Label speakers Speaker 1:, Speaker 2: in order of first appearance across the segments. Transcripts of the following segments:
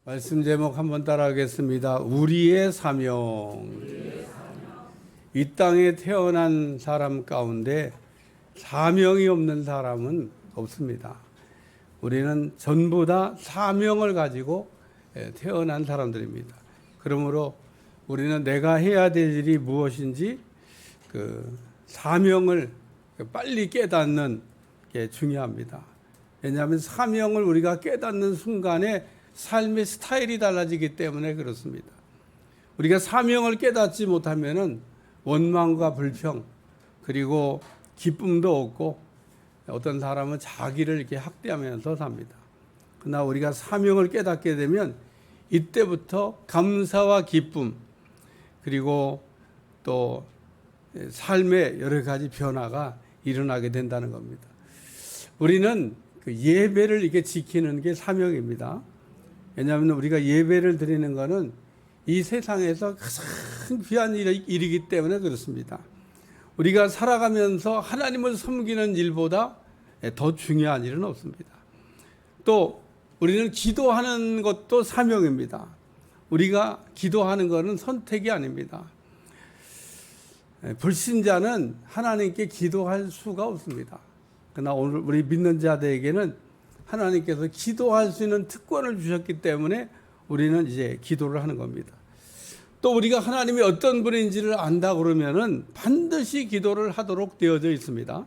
Speaker 1: 말씀 제목 한번 따라하겠습니다. 우리의 사명. 이 땅에 태어난 사람 가운데 사명이 없는 사람은 없습니다. 우리는 전부 다 사명을 가지고 태어난 사람들입니다. 그러므로 우리는 내가 해야 될 일이 무엇인지 그 사명을 빨리 깨닫는 게 중요합니다. 왜냐하면 사명을 우리가 깨닫는 순간에 삶의 스타일이 달라지기 때문에 그렇습니다. 우리가 사명을 깨닫지 못하면은 원망과 불평, 그리고 기쁨도 없고 어떤 사람은 자기를 이렇게 학대하면서 삽니다. 그러나 우리가 사명을 깨닫게 되면 이때부터 감사와 기쁨, 그리고 또 삶의 여러 가지 변화가 일어나게 된다는 겁니다. 우리는 그 예배를 이렇게 지키는 게 사명입니다. 왜냐하면 우리가 예배를 드리는 것은 이 세상에서 가장 귀한 일이기 때문에 그렇습니다. 우리가 살아가면서 하나님을 섬기는 일보다 더 중요한 일은 없습니다. 또 우리는 기도하는 것도 사명입니다. 우리가 기도하는 것은 선택이 아닙니다. 불신자는 하나님께 기도할 수가 없습니다. 그러나 오늘 우리 믿는 자들에게는 하나님께서 기도할 수 있는 특권을 주셨기 때문에 우리는 이제 기도를 하는 겁니다. 또 우리가 하나님이 어떤 분인지를 안다 그러면은 반드시 기도를 하도록 되어져 있습니다.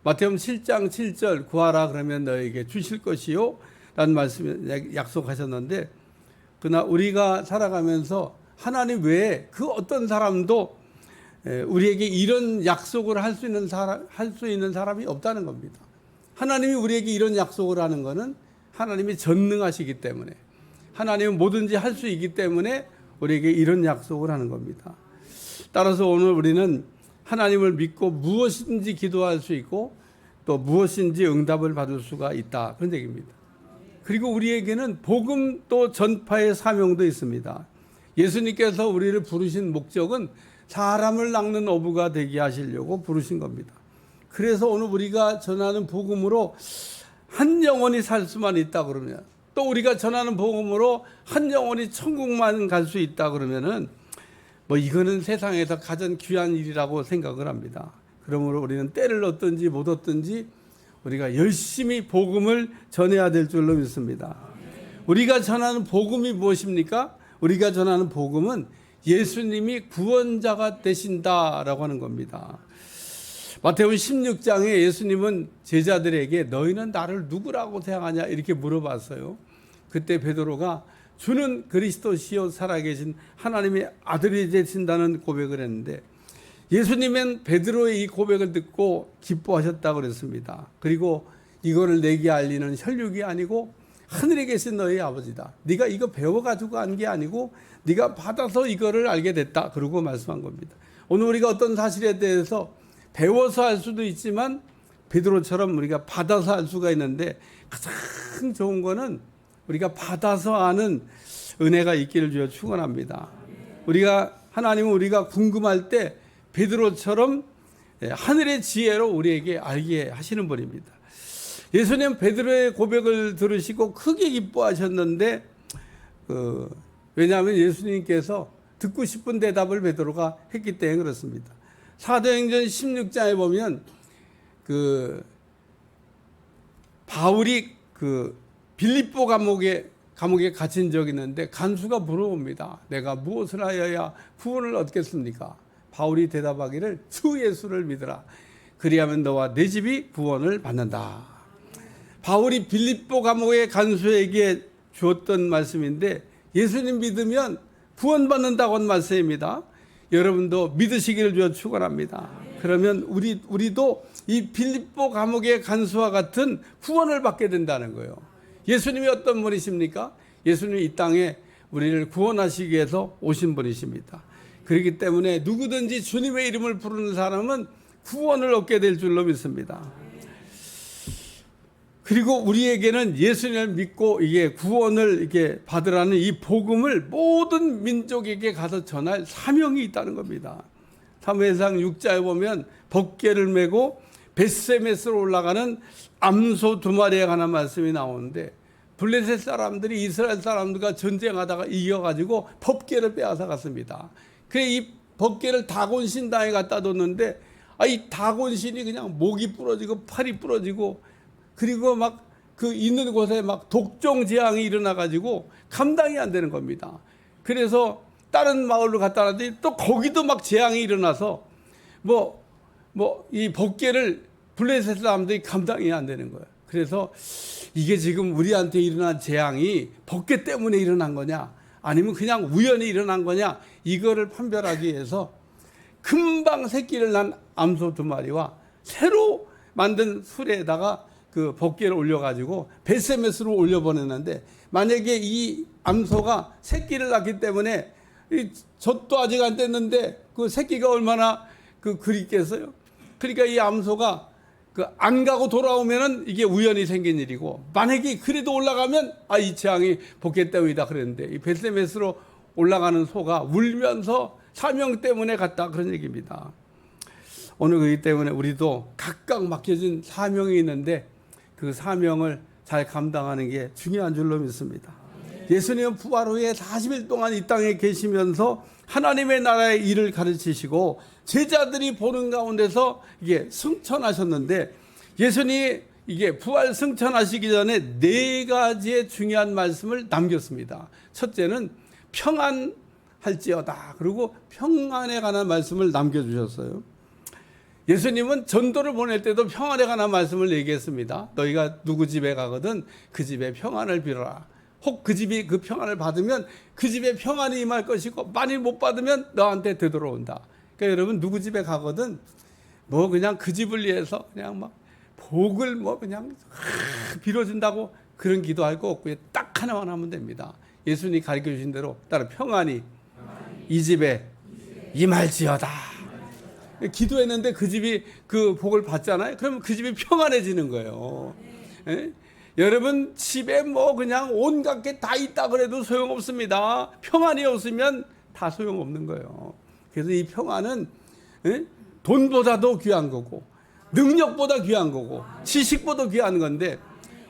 Speaker 1: 마태복음 7장 7절 구하라 그러면 너에게 주실 것이요 라는 말씀을 약속하셨는데, 그러나 우리가 살아가면서 하나님 외에 그 어떤 사람도 우리에게 이런 약속을 할 수 있는 사람이 없다는 겁니다. 하나님이 우리에게 이런 약속을 하는 것은 하나님이 전능하시기 때문에, 하나님은 뭐든지 할 수 있기 때문에 우리에게 이런 약속을 하는 겁니다. 따라서 오늘 우리는 하나님을 믿고 무엇인지 기도할 수 있고 또 무엇인지 응답을 받을 수가 있다, 그런 얘기입니다. 그리고 우리에게는 복음 또 전파의 사명도 있습니다. 예수님께서 우리를 부르신 목적은 사람을 낚는 어부가 되게 하시려고 부르신 겁니다. 그래서 오늘 우리가 전하는 복음으로 한 영혼이 살 수만 있다 그러면, 또 우리가 전하는 복음으로 한 영혼이 천국만 갈 수 있다 그러면은 이거는 세상에서 가장 귀한 일이라고 생각을 합니다. 그러므로 우리는 때를 얻든지 못 얻든지 우리가 열심히 복음을 전해야 될 줄로 믿습니다. 우리가 전하는 복음이 무엇입니까? 우리가 전하는 복음은 예수님이 구원자가 되신다라고 하는 겁니다. 마태복음 16장에 예수님은 제자들에게 너희는 나를 누구라고 생각하냐 이렇게 물어봤어요. 그때 베드로가 주는 그리스도시요 살아계신 하나님의 아들이 되신다는 고백을 했는데, 예수님은 베드로의 이 고백을 듣고 기뻐하셨다고 그랬습니다. 그리고 이거를 내게 알리는 혈육이 아니고 하늘에 계신 너희 아버지다. 네가 이거 배워가지고 한 게 아니고 네가 받아서 이거를 알게 됐다, 그러고 말씀한 겁니다. 오늘 우리가 어떤 사실에 대해서 배워서 할 수도 있지만 베드로처럼 우리가 받아서 할 수가 있는데, 가장 좋은 거는 우리가 받아서 아는 은혜가 있기를 주여 축원합니다. 하나님은 우리가 궁금할 때 베드로처럼 하늘의 지혜로 우리에게 알게 하시는 분입니다. 예수님 베드로의 고백을 들으시고 크게 기뻐하셨는데, 왜냐하면 예수님께서 듣고 싶은 대답을 베드로가 했기 때문에 그렇습니다. 사도행전 16장에 보면 바울이 빌립보 감옥에 갇힌 적이 있는데 간수가 물어봅니다. 내가 무엇을 하여야 구원을 얻겠습니까? 바울이 대답하기를 주 예수를 믿으라. 그리하면 너와 내 집이 구원을 받는다. 바울이 빌립보 감옥의 간수에게 주었던 말씀인데, 예수님 믿으면 구원받는다고 한 말씀입니다. 여러분도 믿으시기를 주어 축원합니다. 그러면 우리도 이 빌립보 감옥의 간수와 같은 구원을 받게 된다는 거예요. 예수님이 어떤 분이십니까? 예수님이 이 땅에 우리를 구원하시기 위해서 오신 분이십니다. 그렇기 때문에 누구든지 주님의 이름을 부르는 사람은 구원을 얻게 될 줄로 믿습니다. 그리고 우리에게는 예수님을 믿고 이게 구원을 이렇게 받으라는 이 복음을 모든 민족에게 가서 전할 사명이 있다는 겁니다. 사무엘상 6장에 보면 법궤를 메고 벳세메스로 올라가는 암소 두 마리에 관한 말씀이 나오는데, 블레셋 사람들이 이스라엘 사람들과 전쟁하다가 이겨가지고 법궤를 빼앗아 갔습니다. 그래 이 법궤를 다곤 신당에 갖다 뒀는데 이 다곤 신이 그냥 목이 부러지고 팔이 부러지고 그리고 막 그 있는 곳에 막 독종 재앙이 일어나가지고 감당이 안 되는 겁니다. 그래서 다른 마을로 갔다 놨더니 또 거기도 막 재앙이 일어나서 이 법궤를 블레셋 사람들이 감당이 안 되는 거예요. 그래서 이게 지금 우리한테 일어난 재앙이 법궤 때문에 일어난 거냐 아니면 그냥 우연히 일어난 거냐 이거를 판별하기 위해서 금방 새끼를 난 암소 2마리와 새로 만든 수레에다가 그 법궤를 올려가지고 벳세메스로 올려보냈는데 만약에 이 암소가 새끼를 낳기 때문에 젖도 아직 안 됐는데 그 새끼가 얼마나 그립겠어요. 그러니까 이 암소가 안 가고 돌아오면은 이게 우연히 생긴 일이고 만약에 그래도 올라가면 이 재앙이 법궤 때문이다 그랬는데 이 벳세메스로 올라가는 소가 울면서 사명 때문에 갔다 그런 얘기입니다. 오늘 그렇기 때문에 우리도 각각 맡겨진 사명이 있는데 그 사명을 잘 감당하는 게 중요한 줄로 믿습니다. 예수님은 부활 후에 40일 동안 이 땅에 계시면서 하나님의 나라의 일을 가르치시고 제자들이 보는 가운데서 이게 승천하셨는데 예수님이 이게 부활 승천하시기 전에 4가지의 중요한 말씀을 남겼습니다. 첫째는 평안할지어다. 그리고 평안에 관한 말씀을 남겨주셨어요. 예수님은 전도를 보낼 때도 평안에 관한 말씀을 얘기했습니다. 너희가 누구 집에 가거든 그 집에 평안을 빌어라. 혹 그 집이 그 평안을 받으면 그 집에 평안이 임할 것이고 만일 못 받으면 너한테 되돌아온다. 그러니까 여러분 누구 집에 가거든 그냥 그 집을 위해서 그냥 막 복을 그냥 빌어준다고 그런 기도할 거 없고요. 딱 하나만 하면 됩니다. 예수님이 가르쳐 주신 대로 따라 평안이 이 집에 임할지어다. 기도했는데 그 집이 그 복을 받잖아요. 그러면 그 집이 평안해지는 거예요. 예? 여러분 집에 그냥 온갖 게 다 있다 그래도 소용없습니다. 평안이 없으면 다 소용없는 거예요. 그래서 이 평안은 돈보다도 귀한 거고 능력보다 귀한 거고 지식보다 귀한 건데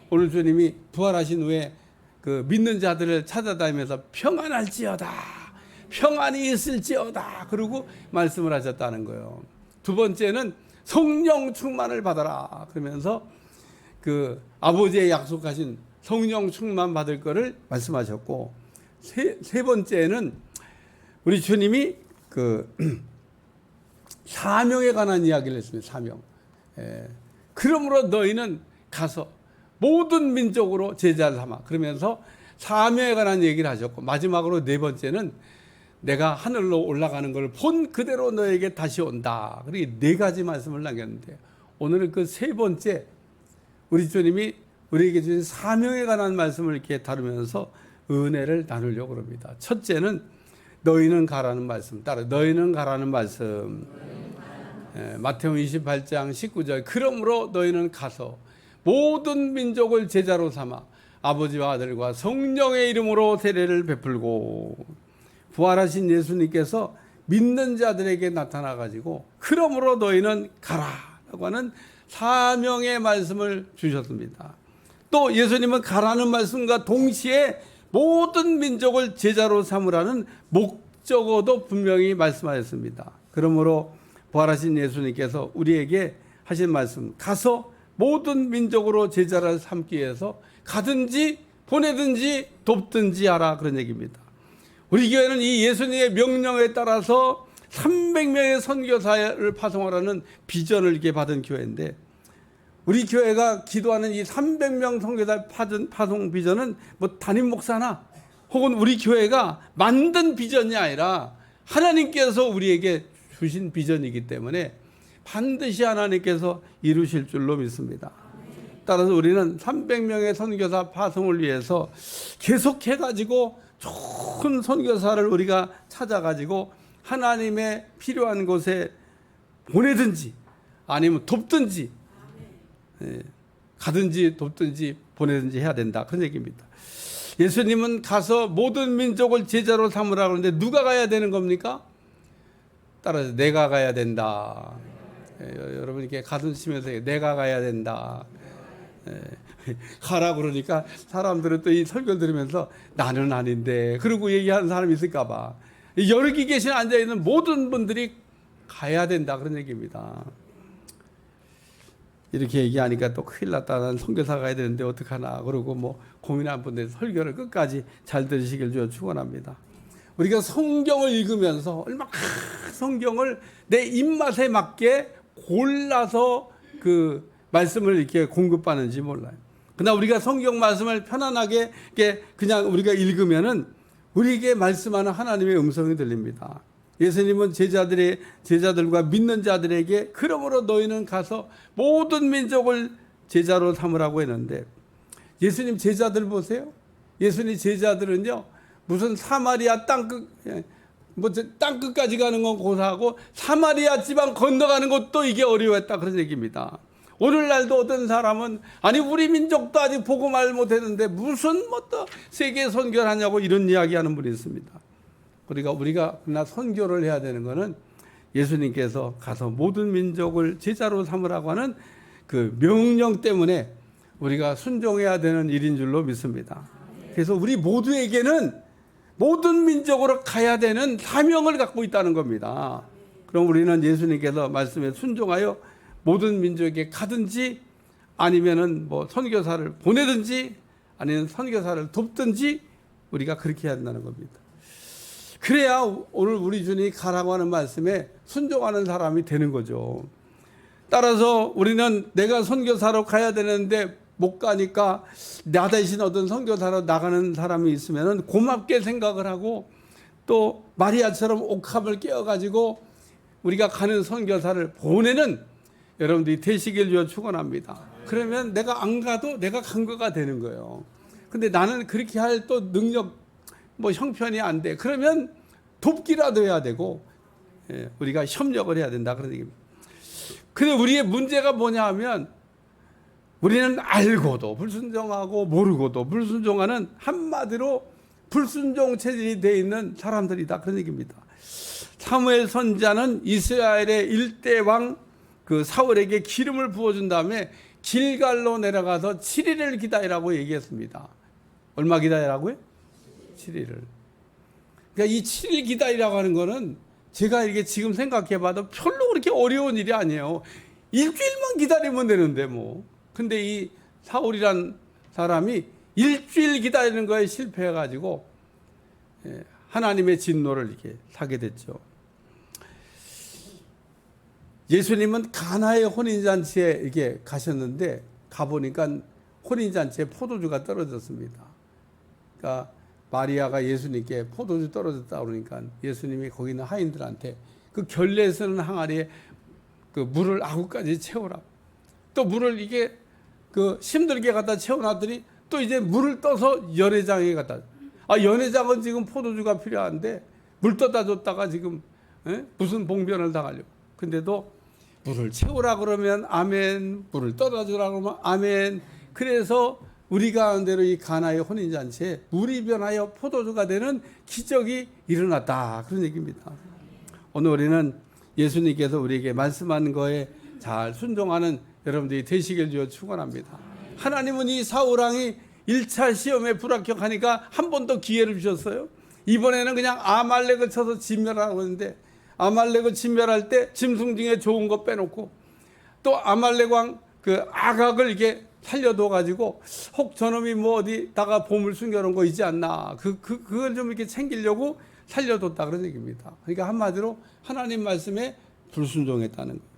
Speaker 1: 오늘 주님이 부활하신 후에 그 믿는 자들을 찾아다니면서 평안할지어다. 평안이 있을지어다. 그러고 말씀을 하셨다는 거예요. 2번째는 성령 충만을 받아라. 그러면서 그 아버지의 약속하신 성령 충만 받을 거를 말씀하셨고 세 번째는 우리 주님이 그 사명에 관한 이야기를 했습니다. 사명. 그러므로 너희는 가서 모든 민족으로 제자를 삼아. 그러면서 사명에 관한 얘기를 하셨고 마지막으로 4번째는 내가 하늘로 올라가는 걸 본 그대로 너에게 다시 온다. 그렇게 4가지 말씀을 남겼는데 오늘은 그 3번째 우리 주님이 우리에게 주신 사명에 관한 말씀을 이렇게 다루면서 은혜를 나누려고 합니다. 첫째는 너희는 가라는 말씀. 따라 너희는 가라는 말씀. 마태복음 28장 19절. 그러므로 너희는 가서 모든 민족을 제자로 삼아 아버지와 아들과 성령의 이름으로 세례를 베풀고 부활하신 예수님께서 믿는 자들에게 나타나 가지고 그러므로 너희는 가라라고 하는 사명의 말씀을 주셨습니다. 또 예수님은 가라는 말씀과 동시에 모든 민족을 제자로 삼으라는 목적어도 분명히 말씀하셨습니다. 그러므로 부활하신 예수님께서 우리에게 하신 말씀, 가서 모든 민족으로 제자를 삼기 위해서 가든지 보내든지 돕든지 하라, 그런 얘기입니다. 우리 교회는 이 예수님의 명령에 따라서 300명의 선교사를 파송하라는 비전을 이렇게 받은 교회인데, 우리 교회가 기도하는 이 300명 선교사 파송 비전은 뭐 담임 목사나 혹은 우리 교회가 만든 비전이 아니라 하나님께서 우리에게 주신 비전이기 때문에 반드시 하나님께서 이루실 줄로 믿습니다. 따라서 우리는 300명의 선교사 파송을 위해서 계속해가지고 좋은 선교사를 우리가 찾아가지고 하나님의 필요한 곳에 보내든지 아니면 돕든지, 가든지 돕든지 보내든지 해야 된다, 그런 얘기입니다. 예수님은 가서 모든 민족을 제자로 삼으라고 하는데 누가 가야 되는 겁니까? 따라서 내가 가야 된다. 여러분 이렇게 가슴 치면서 내가 가야 된다. 가라 그러니까 사람들은 또 이 설교를 들으면서 나는 아닌데 그러고 얘기하는 사람이 있을까 봐 여기 계신 앉아있는 모든 분들이 가야 된다 그런 얘기입니다. 이렇게 얘기하니까 또 큰일 났다. 난 선교사 가야 되는데 어떡하나 그러고 뭐 고민한 분들 설교를 끝까지 잘 들으시길 주여 축원합니다. 우리가 성경을 읽으면서 얼마나 성경을 내 입맛에 맞게 골라서 그 말씀을 이렇게 공급하는지 몰라요. 그러나 우리가 성경 말씀을 편안하게 그냥 우리가 읽으면은 우리에게 말씀하는 하나님의 음성이 들립니다. 예수님은 제자들과 믿는 자들에게 그러므로 너희는 가서 모든 민족을 제자로 삼으라고 했는데 예수님 제자들 보세요. 예수님 제자들은요 무슨 사마리아 땅끝까지 가는 건 고사하고 사마리아 지방 건너가는 것도 이게 어려웠다 그런 얘기입니다. 오늘날도 어떤 사람은 아니 우리 민족도 아직 복음을 못했는데 무슨 뭐 또 세계 선교를 하냐고 이런 이야기하는 분이 있습니다. 그러니까 우리가 그러나 선교를 해야 되는 것은 예수님께서 가서 모든 민족을 제자로 삼으라고 하는 그 명령 때문에 우리가 순종해야 되는 일인 줄로 믿습니다. 그래서 우리 모두에게는 모든 민족으로 가야 되는 사명을 갖고 있다는 겁니다. 그럼 우리는 예수님께서 말씀에 순종하여 모든 민족에게 가든지 아니면은 뭐 선교사를 보내든지 아니면 선교사를 돕든지 우리가 그렇게 해야 한다는 겁니다. 그래야 오늘 우리 주님이 가라고 하는 말씀에 순종하는 사람이 되는 거죠. 따라서 우리는 내가 선교사로 가야 되는데 못 가니까 나 대신 어떤 선교사로 나가는 사람이 있으면 고맙게 생각을 하고 또 마리아처럼 옥합을 깨어가지고 우리가 가는 선교사를 보내는 여러분들이 되시길 위해 축원합니다. 그러면 내가 안 가도 내가 간 거가 되는 거예요. 근데 나는 그렇게 할 또 능력 뭐 형편이 안 돼. 그러면 돕기라도 해야 되고 우리가 협력을 해야 된다 그런 얘기입니다. 근데 우리의 문제가 뭐냐 하면 우리는 알고도 불순종하고 모르고도 불순종하는 한마디로 불순종 체질이 되어 있는 사람들이다 그런 얘기입니다. 사무엘 선지자는 이스라엘의 일대 왕 그 사울에게 기름을 부어준 다음에 길갈로 내려가서 7일을 기다리라고 얘기했습니다. 얼마 기다리라고요? 7일을. 그러니까 이 7일 기다리라고 하는 거는 제가 이렇게 지금 생각해봐도 별로 그렇게 어려운 일이 아니에요. 일주일만 기다리면 되는데 뭐. 근데 이 사울이란 사람이 일주일 기다리는 거에 실패해가지고 하나님의 진노를 이렇게 사게 됐죠. 예수님은 가나의 혼인잔치에 이렇게 가셨는데 가보니까 혼인잔치에 포도주가 떨어졌습니다. 그러니까 마리아가 예수님께 포도주 떨어졌다 그러니까 예수님이 거기 있는 하인들한테 그 결례 쓰는 항아리에 그 물을 9가지 채우라. 또 물을 이게 그 힘들게 갖다 채워놨더니 또 이제 물을 떠서 연회장에 갖다. 연회장은 지금 포도주가 필요한데 물 떠다 줬다가 지금 무슨 봉변을 당하려고. 근데도 물을 채우라 그러면 아멘, 물을 떠다 주라 그러면 아멘. 그래서 우리 가운데로 이 가나의 혼인잔치에 물이 변하여 포도주가 되는 기적이 일어났다 그런 얘기입니다. 오늘 우리는 예수님께서 우리에게 말씀한 거에 잘 순종하는 여러분들이 되시길 주여 축원합니다. 하나님은 이 사울왕이 1차 시험에 불합격하니까 한 번 더 기회를 주셨어요. 이번에는 그냥 아말렉을 쳐서 진멸하라고 했는데 아말렉을 진멸할 때 짐승 중에 좋은 거 빼놓고 또 아말렉 왕 그 아각을 이렇게 살려둬 가지고 혹 저놈이 뭐 어디다가 보물 숨겨놓은 거 있지 않나 그걸 좀 이렇게 챙기려고 살려뒀다 그런 얘기입니다. 그러니까 한마디로 하나님 말씀에 불순종했다는 거예요.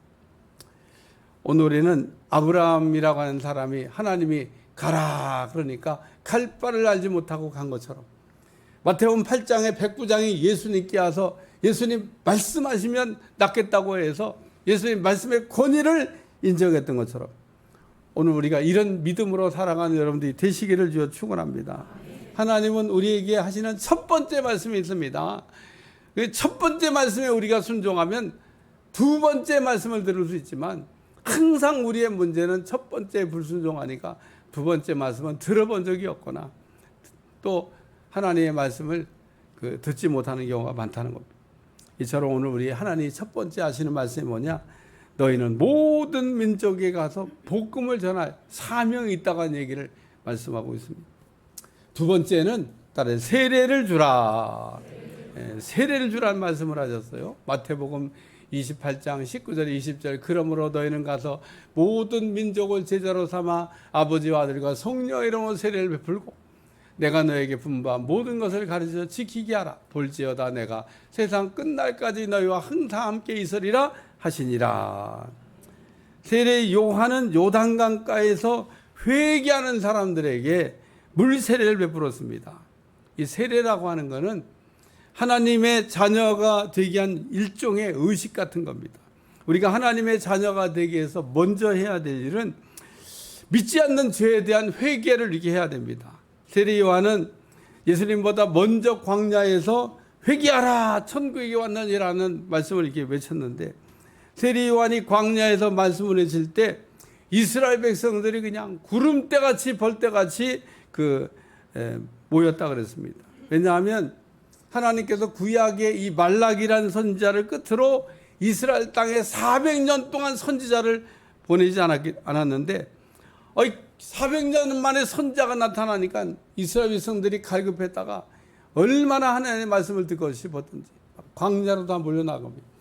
Speaker 1: 오늘 우리는 아브라함이라고 하는 사람이 하나님이 가라 그러니까 갈 바를 알지 못하고 간 것처럼 마태복음 8장에 백부장이 예수님께 와서 예수님 말씀하시면 낫겠다고 해서 예수님 말씀의 권위를 인정했던 것처럼 오늘 우리가 이런 믿음으로 살아가는 여러분들이 되시기를 주여 축원합니다. 하나님은 우리에게 하시는 첫 번째 말씀이 있습니다. 첫 번째 말씀에 우리가 순종하면 두 번째 말씀을 들을 수 있지만 항상 우리의 문제는 첫 번째 불순종하니까 두 번째 말씀은 들어본 적이 없거나 또 하나님의 말씀을 듣지 못하는 경우가 많다는 겁니다. 이처럼 오늘 우리 하나님이 첫 번째 하시는 말씀이 뭐냐? 너희는 모든 민족에 가서 복음을 전할 사명이 있다는 얘기를 말씀하고 있습니다. 두 번째는 따라 세례를 주라. 세례를 주라는 말씀을 하셨어요. 마태복음 28장 19절 20절 그러므로 너희는 가서 모든 민족을 제자로 삼아 아버지와 아들과 성령의 이름으로 세례를 베풀고 내가 너에게 분부한 모든 것을 가르쳐 지키게 하라. 볼지어다 내가 세상 끝날까지 너희와 항상 함께 있으리라 하시니라. 세례 요한은 요단강가에서 회개하는 사람들에게 물 세례를 베풀었습니다. 이 세례라고 하는 것은 하나님의 자녀가 되기 위한 일종의 의식 같은 겁니다. 우리가 하나님의 자녀가 되기 위해서 먼저 해야 될 일은 믿지 않는 죄에 대한 회개를 이렇게 해야 됩니다. 세례 요한은 예수님보다 먼저 광야에서 회개하라 천국에 왔느니라는 말씀을 이렇게 외쳤는데, 세례 요한이 광야에서 말씀을 외칠 때 이스라엘 백성들이 그냥 구름대같이 벌떼같이 모였다 그랬습니다. 왜냐하면 하나님께서 구약의 이 말라기라는 선지자를 끝으로 이스라엘 땅에 400년 동안 선지자를 보내지 않았는데 400년 만에 선지자가 나타나니까 이스라엘 백성들이 갈급했다가 얼마나 하나님의 말씀을 듣고 싶었던지 광야로 다 몰려나갑니다.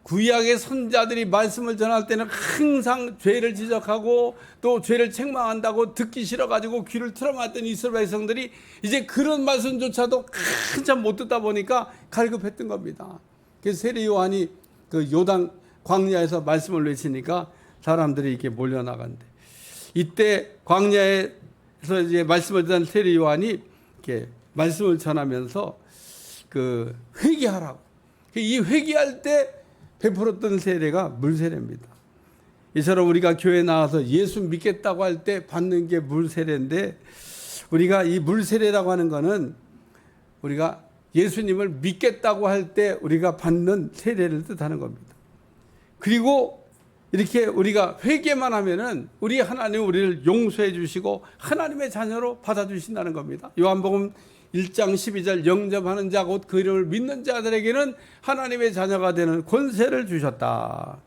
Speaker 1: 구약의 선지자들이 말씀을 전할 때는 항상 죄를 지적하고 또 죄를 책망한다고 듣기 싫어가지고 귀를 틀어막았던 이스라엘 백성들이 이제 그런 말씀조차도 한참 못 듣다 보니까 갈급했던 겁니다. 그래서 세례 요한이 요단 광야에서 말씀을 외치니까 사람들이 이렇게 몰려나간대. 이때 광야에서 이제 말씀을 전한 세례 요한이 이렇게 말씀을 전하면서 회개하라고. 이 회개할 때 베풀었던 세례가 물세례입니다. 이처럼 우리가 교회에 나와서 예수 믿겠다고 할 때 받는 게 물세례인데, 우리가 이 물세례라고 하는 것은 우리가 예수님을 믿겠다고 할 때 우리가 받는 세례를 뜻하는 겁니다. 그리고 이렇게 우리가 회개만 하면은 우리 하나님 우리를 용서해 주시고 하나님의 자녀로 받아주신다는 겁니다. 요한복음 1장 12절 영접하는 자 곧 그 이름을 믿는 자들에게는 하나님의 자녀가 되는 권세를 주셨다.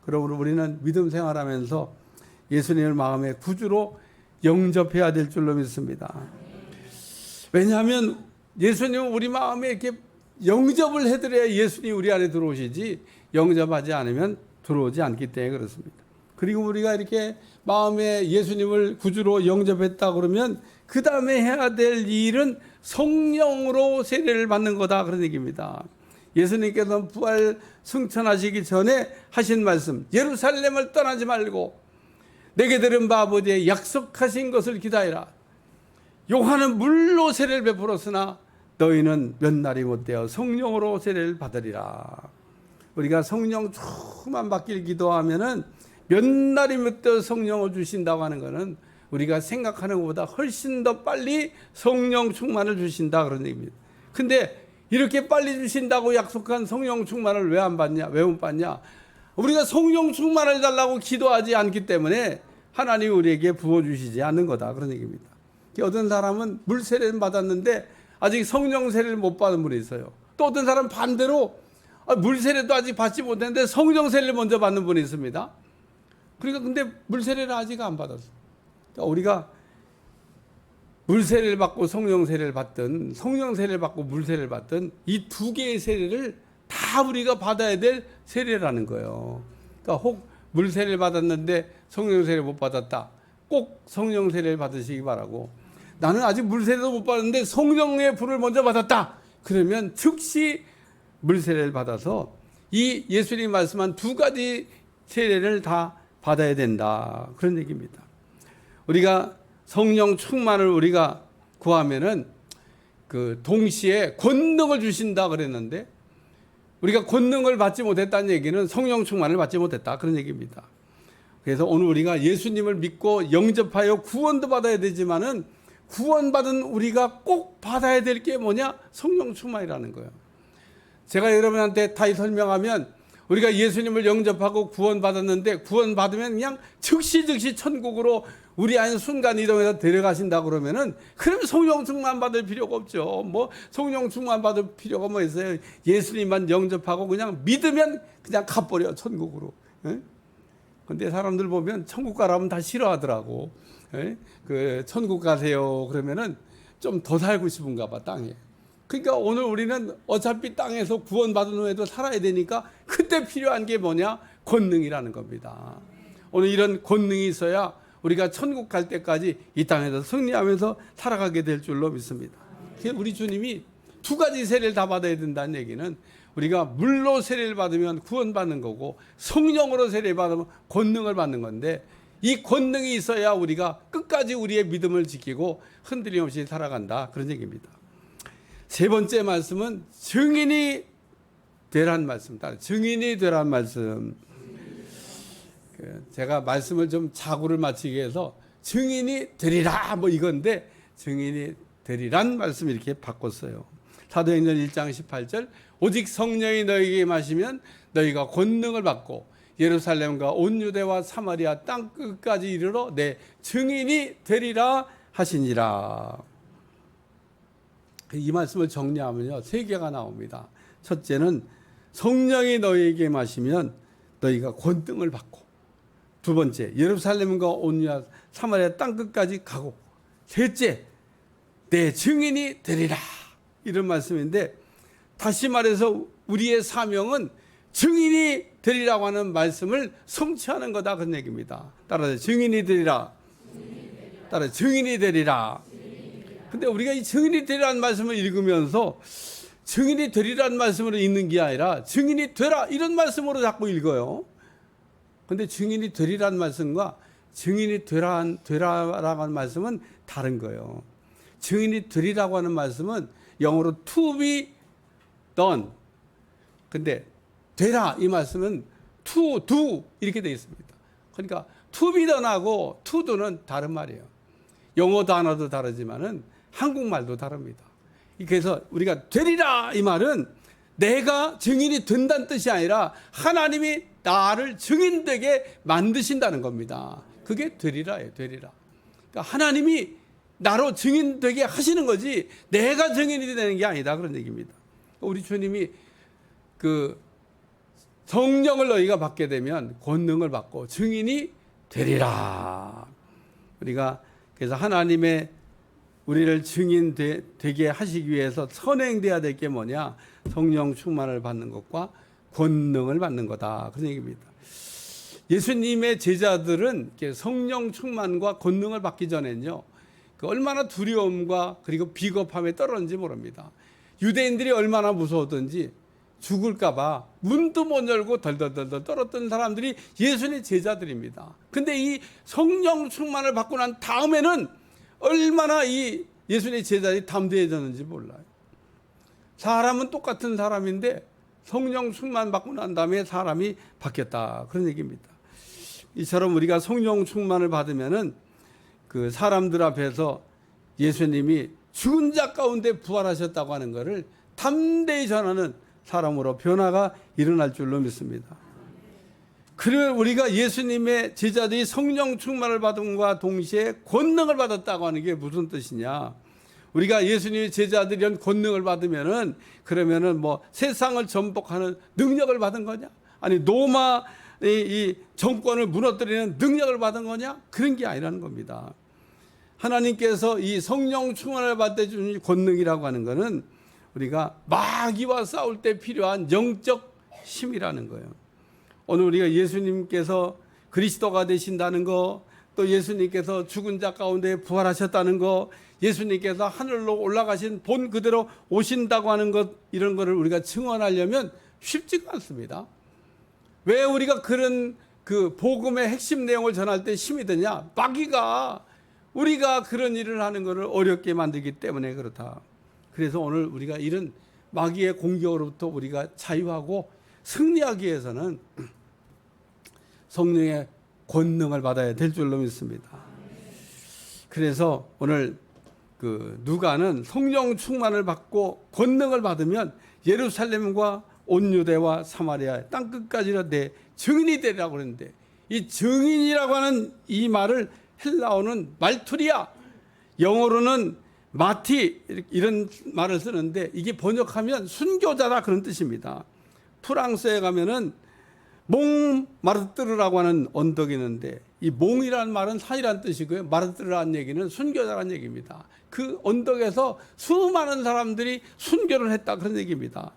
Speaker 1: 그러므로 우리는 믿음 생활하면서 예수님을 마음의 구주로 영접해야 될 줄로 믿습니다. 왜냐하면 예수님은 우리 마음에 이렇게 영접을 해드려야 예수님이 우리 안에 들어오시지 영접하지 않으면 들어오지 않기 때문에 그렇습니다. 그리고 우리가 이렇게 마음에 예수님을 구주로 영접했다 그러면 그 다음에 해야 될 일은 성령으로 세례를 받는 거다, 그런 얘기입니다. 예수님께서는 부활 승천하시기 전에 하신 말씀, 예루살렘을 떠나지 말고 내게 들은 바 아버지의 약속하신 것을 기다리라. 요한은 물로 세례를 베풀었으나 너희는 몇 날이 못되어 성령으로 세례를 받으리라. 우리가 성령 충만 받길 기도하면은 몇 날이 못되어 성령을 주신다고 하는 것은 우리가 생각하는 것보다 훨씬 더 빨리 성령 충만을 주신다, 그런 얘기입니다. 근데 이렇게 빨리 주신다고 약속한 성령 충만을 왜 안 받냐? 왜 못 받냐? 우리가 성령 충만을 달라고 기도하지 않기 때문에 하나님이 우리에게 부어주시지 않는 거다, 그런 얘기입니다. 어떤 사람은 물 세례를 받았는데 아직 성령 세례를 못 받은 분이 있어요. 또 어떤 사람은 반대로 물 세례도 아직 받지 못했는데 성령 세례를 먼저 받는 분이 있습니다. 그러니까 근데 물 세례를 아직 안 받았어요. 그러니까 우리가 물 세례를 받고 성령 세례를 받든 성령 세례를 받고 물 세례를 받든 이 두 개의 세례를 다 우리가 받아야 될 세례라는 거예요. 그러니까 혹 물 세례를 받았는데 성령 세례를 못 받았다, 꼭 성령 세례를 받으시기 바라고, 나는 아직 물 세례도 못 받았는데 성령의 불을 먼저 받았다, 그러면 즉시 물 세례를 받아서 이 예수님이 말씀한 두 가지 세례를 다 받아야 된다, 그런 얘기입니다. 우리가 성령 충만을 우리가 구하면은 동시에 권능을 주신다 그랬는데, 우리가 권능을 받지 못했다는 얘기는 성령 충만을 받지 못했다, 그런 얘기입니다. 그래서 오늘 우리가 예수님을 믿고 영접하여 구원도 받아야 되지만은 구원받은 우리가 꼭 받아야 될 게 뭐냐? 성령 충만이라는 거예요. 제가 여러분한테 다 설명하면 우리가 예수님을 영접하고 구원받았는데 구원받으면 그냥 즉시 천국으로 우리 안에 순간 이동해서 데려가신다 그러면은, 그럼 성령 충만 받을 필요가 없죠. 뭐 성령 충만 받을 필요가 뭐 있어요? 예수님만 영접하고 그냥 믿으면 그냥 가버려 천국으로. 예? 근데 사람들 보면 천국 가라면 다 싫어하더라고. 예? 그 천국 가세요 그러면은 좀 더 살고 싶은가 봐, 땅에. 그러니까 오늘 우리는 어차피 땅에서 구원받은 후에도 살아야 되니까 그때 필요한 게 뭐냐? 권능이라는 겁니다. 오늘 이런 권능이 있어야 우리가 천국 갈 때까지 이 땅에서 승리하면서 살아가게 될 줄로 믿습니다. 우리 주님이 두 가지 세례를 다 받아야 된다는 얘기는 우리가 물로 세례를 받으면 구원받는 거고 성령으로 세례를 받으면 권능을 받는 건데, 이 권능이 있어야 우리가 끝까지 우리의 믿음을 지키고 흔들림 없이 살아간다, 그런 얘기입니다. 세 번째 말씀은 증인이 되란 말씀입니다. 증인이 되란 말씀. 제가 말씀을 좀 자구를 맞추기 위해서 증인이 되리라 뭐 이건데 증인이 되리란 말씀 이렇게 바꿨어요. 사도행전 1장 18절 오직 성령이 너희에게 임하시면 너희가 권능을 받고 예루살렘과 온 유대와 사마리아 땅 끝까지 이르러 내 증인이 되리라 하시니라. 이 말씀을 정리하면요, 세 개가 나옵니다. 첫째는 성령이 너희에게 임하시면 너희가 권능을 받고, 두 번째 예루살렘과 온 유다 사마리아 땅 끝까지 가고, 셋째 내 증인이 되리라, 이런 말씀인데, 다시 말해서 우리의 사명은 증인이 되리라고 하는 말씀을 성취하는 거다, 그런 얘기입니다. 따라서 증인이 되리라. 따라서 증인이 되리라. 근데 우리가 이 증인이 되리라는 말씀을 읽으면서 증인이 되리라는 말씀으로 읽는 게 아니라 증인이 되라, 이런 말씀으로 자꾸 읽어요. 근데 증인이 되리라는 말씀과 증인이 되라라고 하는 말씀은 다른 거예요. 증인이 되리라고 하는 말씀은 영어로 to be done. 근데 되라, 이 말씀은 to do 이렇게 되어 있습니다. 그러니까 to be done하고 to do는 다른 말이에요. 영어 단어도 다르지만은 한국말도 다릅니다. 그래서 우리가 되리라, 이 말은 내가 증인이 된다는 뜻이 아니라 하나님이 나를 증인되게 만드신다는 겁니다. 그게 되리라예요, 되리라. 그러니까 하나님이 나로 증인되게 하시는 거지 내가 증인이 되는 게 아니다, 그런 얘기입니다. 우리 주님이 그 성령을 너희가 받게 되면 권능을 받고 증인이 되리라. 우리가 그래서 하나님의 우리를 증인 되게 하시기 위해서 선행돼야 될 게 뭐냐? 성령 충만을 받는 것과 권능을 받는 거다, 그런 얘기입니다. 예수님의 제자들은 성령 충만과 권능을 받기 전에는요, 그 얼마나 두려움과 그리고 비겁함에 떨었는지 모릅니다. 유대인들이 얼마나 무서웠던지 죽을까봐 문도 못 열고 덜덜덜 떨었던 사람들이 예수님의 제자들입니다. 근데 이 성령 충만을 받고 난 다음에는 얼마나 이 예수님의 제자들이 담대해졌는지 몰라요. 사람은 똑같은 사람인데 성령 충만 받고 난 다음에 사람이 바뀌었다, 그런 얘기입니다. 이처럼 우리가 성령 충만을 받으면은 그 사람들 앞에서 예수님이 죽은 자 가운데 부활하셨다고 하는 것을 담대히 전하는 사람으로 변화가 일어날 줄로 믿습니다. 그러면 우리가 예수님의 제자들이 성령 충만을 받음과 동시에 권능을 받았다고 하는 게 무슨 뜻이냐? 우리가 예수님의 제자들이 이런 권능을 받으면은 그러면은 뭐 세상을 전복하는 능력을 받은 거냐? 아니 로마 이 정권을 무너뜨리는 능력을 받은 거냐? 그런 게 아니라는 겁니다. 하나님께서 이 성령 충만을 받아 주는 권능이라고 하는 것은 우리가 마귀와 싸울 때 필요한 영적 힘이라는 거예요. 오늘 우리가 예수님께서 그리스도가 되신다는 거, 또 예수님께서 죽은 자 가운데 부활하셨다는 거, 예수님께서 하늘로 올라가신 본 그대로 오신다고 하는 것, 이런 거를 우리가 증언하려면 쉽지가 않습니다. 왜 우리가 그런 그 복음의 핵심 내용을 전할 때 힘이 드냐? 마귀가 우리가 그런 일을 하는 것을 어렵게 만들기 때문에 그렇다. 그래서 오늘 우리가 이런 마귀의 공격으로부터 우리가 자유하고 승리하기 위해서는 성령의 권능을 받아야 될 줄로 믿습니다. 그래서 오늘 그 누가는 성령 충만을 받고 권능을 받으면 예루살렘과 온 유대와 사마리아 땅 끝까지로 내 증인이 되리라고 그랬는데, 이 증인이라고 하는 이 말을 헬라어는 말투리아, 영어로는 마티, 이런 말을 쓰는데 이게 번역하면 순교자다, 그런 뜻입니다. 프랑스에 가면은 몽마르뜨르라고 하는 언덕이 있는데, 이 몽이라는 말은 산이라는 뜻이고요, 마르뜨르라는 얘기는 순교자라는 얘기입니다. 그 언덕에서 수많은 사람들이 순교를 했다, 그런 얘기입니다.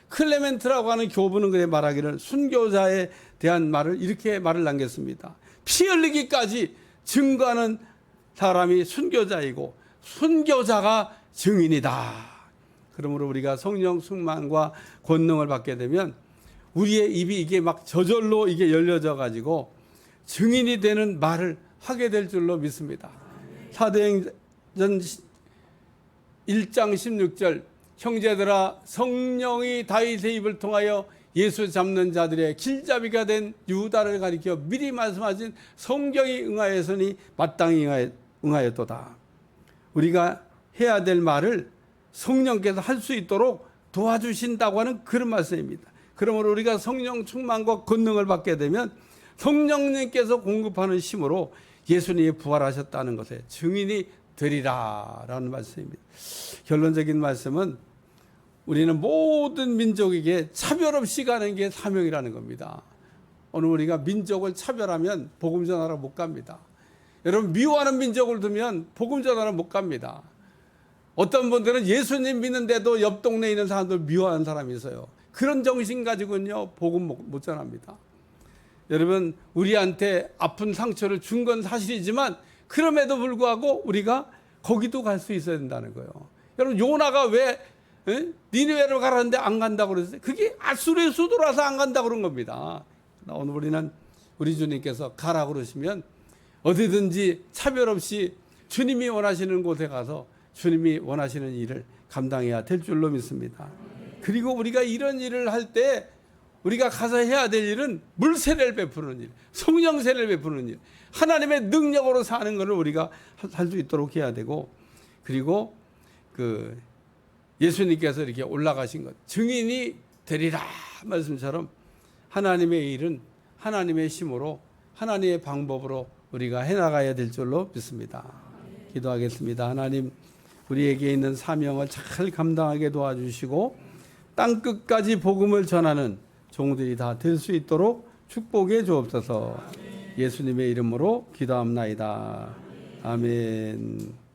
Speaker 1: 클레멘트라고 하는 교부는 그래 말하기를, 순교자에 대한 말을 이렇게 말을 남겼습니다. 피 흘리기까지 증거하는 사람이 순교자이고 순교자가 증인이다. 그러므로 우리가 성령 충만과 권능을 받게 되면 우리의 입이 이게 막 저절로 이게 열려져 가지고 증인이 되는 말을 하게 될 줄로 믿습니다. 사도행전 1장 16절, 형제들아, 성령이 다윗의 입을 통하여 예수 잡는 자들의 길잡이가 된 유다를 가리켜 미리 말씀하신 성경이 응하였으니 마땅히 응하였도다. 우리가 해야 될 말을 성령께서 할 수 있도록 도와주신다고 하는 그런 말씀입니다. 그러므로 우리가 성령 충만과 권능을 받게 되면 성령님께서 공급하는 힘으로 예수님이 부활하셨다는 것에 증인이 되리라라는 말씀입니다. 결론적인 말씀은 우리는 모든 민족에게 차별 없이 가는 게 사명이라는 겁니다. 오늘 우리가 민족을 차별하면 복음 전하러 못 갑니다. 여러분, 미워하는 민족을 두면 복음 전하러 못 갑니다. 어떤 분들은 예수님 믿는데도 옆 동네에 있는 사람들 미워하는 사람이 있어요. 그런 정신 가지고는요, 복음 못 전합니다. 여러분, 우리한테 아픈 상처를 준 건 사실이지만 그럼에도 불구하고 우리가 거기도 갈 수 있어야 된다는 거예요. 여러분, 요나가 왜 니느웨로 가라는데 안 간다고 그랬어요? 그게 아수르의 수도라서 안 간다고 그런 겁니다. 오늘 우리는 우리 주님께서 가라고 그러시면 어디든지 차별 없이 주님이 원하시는 곳에 가서 주님이 원하시는 일을 감당해야 될 줄로 믿습니다. 그리고 우리가 이런 일을 할 때 우리가 가서 해야 될 일은 물세례를 베푸는 일, 성령세례를 베푸는 일, 하나님의 능력으로 사는 것을 우리가 할 수 있도록 해야 되고, 그리고 그 예수님께서 이렇게 올라가신 것, 증인이 되리라 말씀처럼 하나님의 일은 하나님의 힘으로, 하나님의 방법으로 우리가 해나가야 될 줄로 믿습니다. 기도하겠습니다. 하나님, 우리에게 있는 사명을 잘 감당하게 도와주시고 땅 끝까지 복음을 전하는 종들이 다 될 수 있도록 축복해 주옵소서. 예수님의 이름으로 기도합나이다. 아멘.